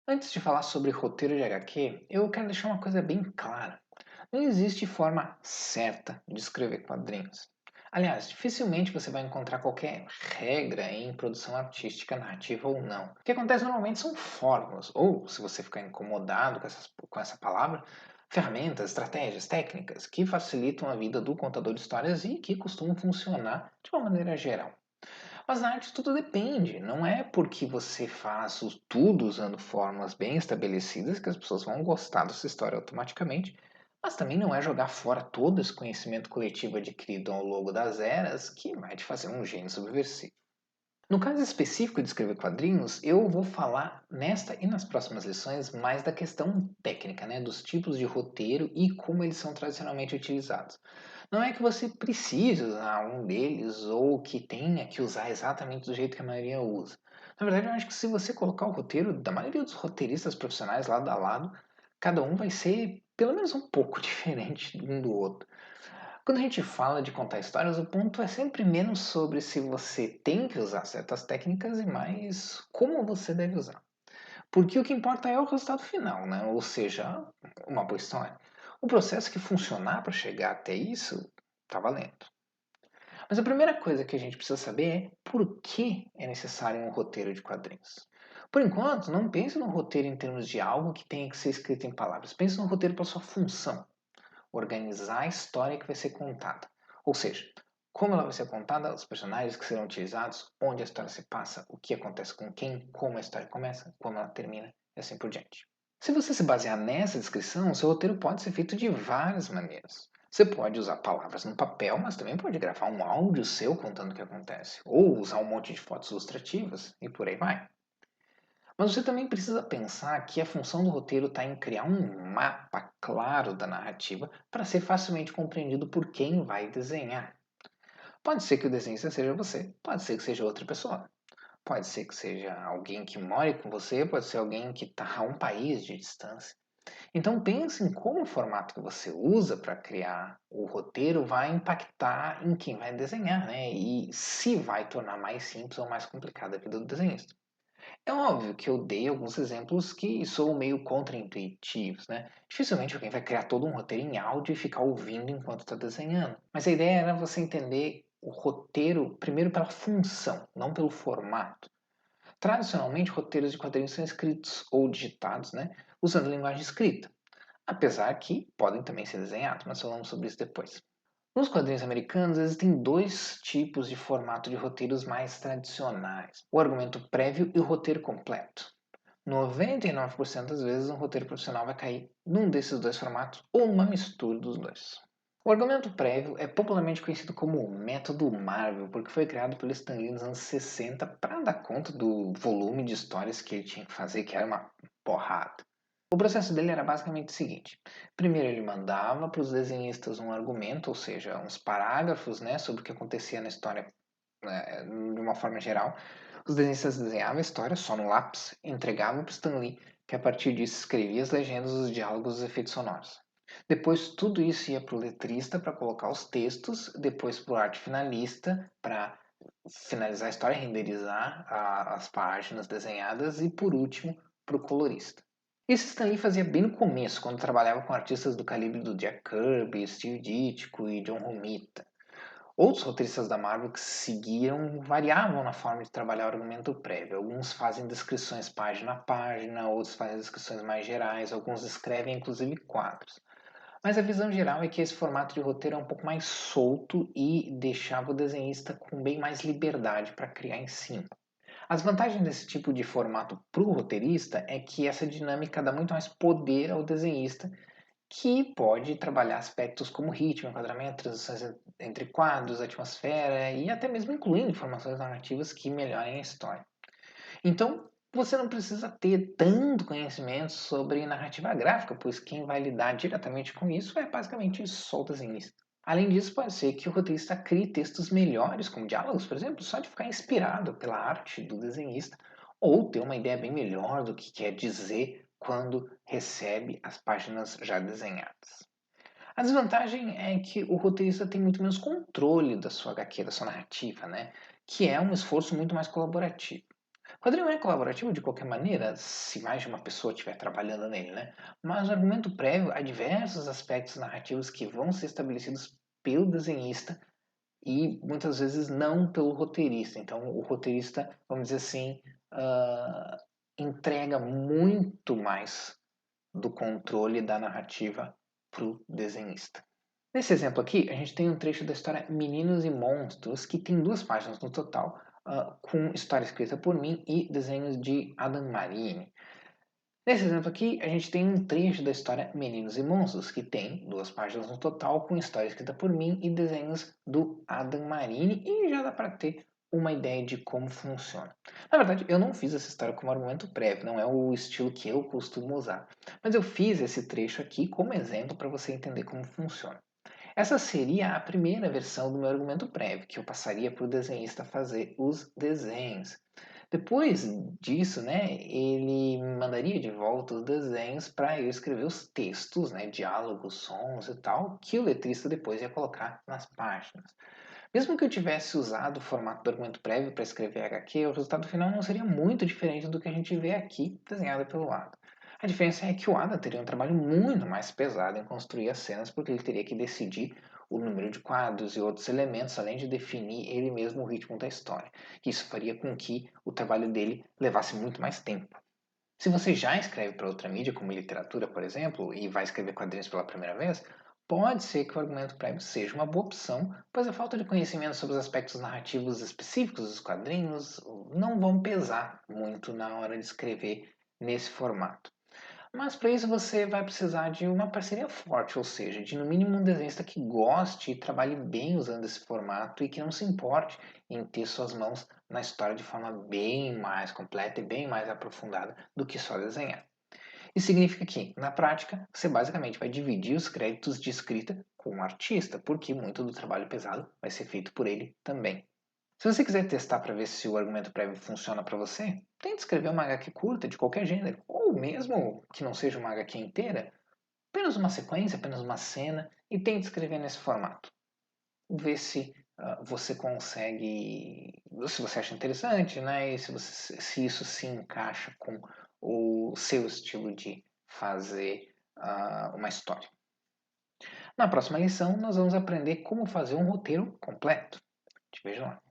Antes de falar sobre roteiro de HQ, eu quero deixar uma coisa bem clara. Não existe forma certa de escrever quadrinhos. Aliás, dificilmente você vai encontrar qualquer regra em produção artística, narrativa ou não. O que acontece normalmente são fórmulas, ou, se você ficar incomodado com essa palavra, ferramentas, estratégias, técnicas que facilitam a vida do contador de histórias e que costumam funcionar de uma maneira geral. Mas na arte tudo depende. Não é porque você faz tudo usando fórmulas bem estabelecidas que as pessoas vão gostar dessa história automaticamente. Mas também não é jogar fora todo esse conhecimento coletivo adquirido ao longo das eras que vai te fazer um gênio subversivo. No caso específico de escrever quadrinhos, eu vou falar nesta e nas próximas lições mais da questão técnica, né, dos tipos de roteiro e como eles são tradicionalmente utilizados. Não é que você precise usar um deles ou que tenha que usar exatamente do jeito que a maioria usa. Na verdade, eu acho que se você colocar o roteiro da maioria dos roteiristas profissionais lado a lado, cada um vai ser pelo menos um pouco diferente um do outro. Quando a gente fala de contar histórias, o ponto é sempre menos sobre se você tem que usar certas técnicas e mais como você deve usar. Porque o que importa é o resultado final, né? Ou seja, uma boa história. O processo que funcionar para chegar até isso está valendo. Mas a primeira coisa que a gente precisa saber é por que é necessário um roteiro de quadrinhos. Por enquanto, não pense no roteiro em termos de algo que tenha que ser escrito em palavras. Pense no roteiro para sua função, organizar a história que vai ser contada. Ou seja, como ela vai ser contada, os personagens que serão utilizados, onde a história se passa, o que acontece com quem, como a história começa, como ela termina e assim por diante. Se você se basear nessa descrição, seu roteiro pode ser feito de várias maneiras. Você pode usar palavras no papel, mas também pode gravar um áudio seu contando o que acontece, ou usar um monte de fotos ilustrativas e por aí vai. Mas você também precisa pensar que a função do roteiro está em criar um mapa claro da narrativa para ser facilmente compreendido por quem vai desenhar. Pode ser que o desenhista seja você, pode ser que seja outra pessoa, pode ser que seja alguém que more com você, pode ser alguém que está a um país de distância. Então pense em como o formato que você usa para criar o roteiro vai impactar em quem vai desenhar, né? E se vai tornar mais simples ou mais complicada a vida do desenhista. É óbvio que eu dei alguns exemplos que são meio contraintuitivos, né? Dificilmente alguém vai criar todo um roteiro em áudio e ficar ouvindo enquanto está desenhando. Mas a ideia era você entender o roteiro primeiro pela função, não pelo formato. Tradicionalmente, roteiros de quadrinhos são escritos ou digitados, né? Usando linguagem escrita. Apesar que podem também ser desenhados, mas falamos sobre isso depois. Nos quadrinhos americanos existem dois tipos de formato de roteiros mais tradicionais: o argumento prévio e o roteiro completo. 99% das vezes um roteiro profissional vai cair num desses dois formatos ou numa mistura dos dois. O argumento prévio é popularmente conhecido como o método Marvel, porque foi criado pelo Stan Lee nos anos 60 para dar conta do volume de histórias que ele tinha que fazer, que era uma porrada. O processo dele era basicamente o seguinte: primeiro ele mandava para os desenhistas um argumento, ou seja, uns parágrafos, né, sobre o que acontecia na história, né, de uma forma geral. Os desenhistas desenhavam a história só no lápis, entregavam para o Stan Lee, que a partir disso escrevia as legendas, os diálogos e os efeitos sonoros. Depois tudo isso ia para o letrista para colocar os textos, depois para o arte finalista para finalizar a história, renderizar as páginas desenhadas e por último para o colorista. Isso Stan Lee fazia bem no começo, quando trabalhava com artistas do calibre do Jack Kirby, Steve Ditko e John Romita. Outros roteiristas da Marvel que seguiram variavam na forma de trabalhar o argumento prévio. Alguns fazem descrições página a página, outros fazem descrições mais gerais, alguns escrevem inclusive quadros. Mas a visão geral é que esse formato de roteiro é um pouco mais solto e deixava o desenhista com bem mais liberdade para criar em cima. As vantagens desse tipo de formato para o roteirista é que essa dinâmica dá muito mais poder ao desenhista, que pode trabalhar aspectos como ritmo, enquadramento, transições entre quadros, atmosfera e até mesmo incluindo informações narrativas que melhorem a história. Então, você não precisa ter tanto conhecimento sobre narrativa gráfica, pois quem vai lidar diretamente com isso é basicamente só o desenhista. Além disso, pode ser que o roteirista crie textos melhores, como diálogos, por exemplo, só de ficar inspirado pela arte do desenhista, ou ter uma ideia bem melhor do que quer dizer quando recebe as páginas já desenhadas. A desvantagem é que o roteirista tem muito menos controle da sua HQ, da sua narrativa, né? Que é um esforço muito mais colaborativo. quadrinho é colaborativo de qualquer maneira, se mais de uma pessoa estiver trabalhando nele, né? Mas no argumento prévio há diversos aspectos narrativos que vão ser estabelecidos pelo desenhista e muitas vezes não pelo roteirista. Então, o roteirista, vamos dizer assim, ah, entrega muito mais do controle da narrativa para o desenhista. Nesse exemplo aqui, a gente tem um trecho da história Meninos e Monstros, que tem 2 páginas no total, com história escrita por mim e desenhos de Adam Marini. Nesse exemplo aqui, a gente tem um trecho da história Meninos e Monstros, que tem 2 páginas no total, com história escrita por mim e desenhos do Adam Marini, e já dá para ter uma ideia de como funciona. Na verdade, eu não fiz essa história como argumento prévio, não é o estilo que eu costumo usar, mas eu fiz esse trecho aqui como exemplo para você entender como funciona. Essa seria a primeira versão do meu argumento prévio, que eu passaria para o desenhista fazer os desenhos. Depois disso, né, ele me mandaria de volta os desenhos para eu escrever os textos, né, diálogos, sons e tal, que o letrista depois ia colocar nas páginas. Mesmo que eu tivesse usado o formato do argumento prévio para escrever HQ, o resultado final não seria muito diferente do que a gente vê aqui desenhado pelo Adam. A diferença é que o Adam teria um trabalho muito mais pesado em construir as cenas, porque ele teria que decidir o número de quadros e outros elementos, além de definir ele mesmo o ritmo da história. Isso faria com que o trabalho dele levasse muito mais tempo. Se você já escreve para outra mídia, como literatura, por exemplo, e vai escrever quadrinhos pela primeira vez, pode ser que o argumento prévio seja uma boa opção, pois a falta de conhecimento sobre os aspectos narrativos específicos dos quadrinhos não vão pesar muito na hora de escrever nesse formato. Mas para isso você vai precisar de uma parceria forte, ou seja, de no mínimo um desenhista que goste e trabalhe bem usando esse formato e que não se importe em ter suas mãos na história de forma bem mais completa e bem mais aprofundada do que só desenhar. Isso significa que, na prática, você basicamente vai dividir os créditos de escrita com o artista, porque muito do trabalho pesado vai ser feito por ele também. Se você quiser testar para ver se o argumento prévio funciona para você, tente escrever uma HQ curta de qualquer gênero, ou mesmo que não seja uma HQ inteira, apenas uma sequência, apenas uma cena, e tente escrever nesse formato. Vê se você consegue, se você acha interessante, né? E se isso se encaixa com o seu estilo de fazer uma história. Na próxima lição, nós vamos aprender como fazer um roteiro completo. Te vejo lá.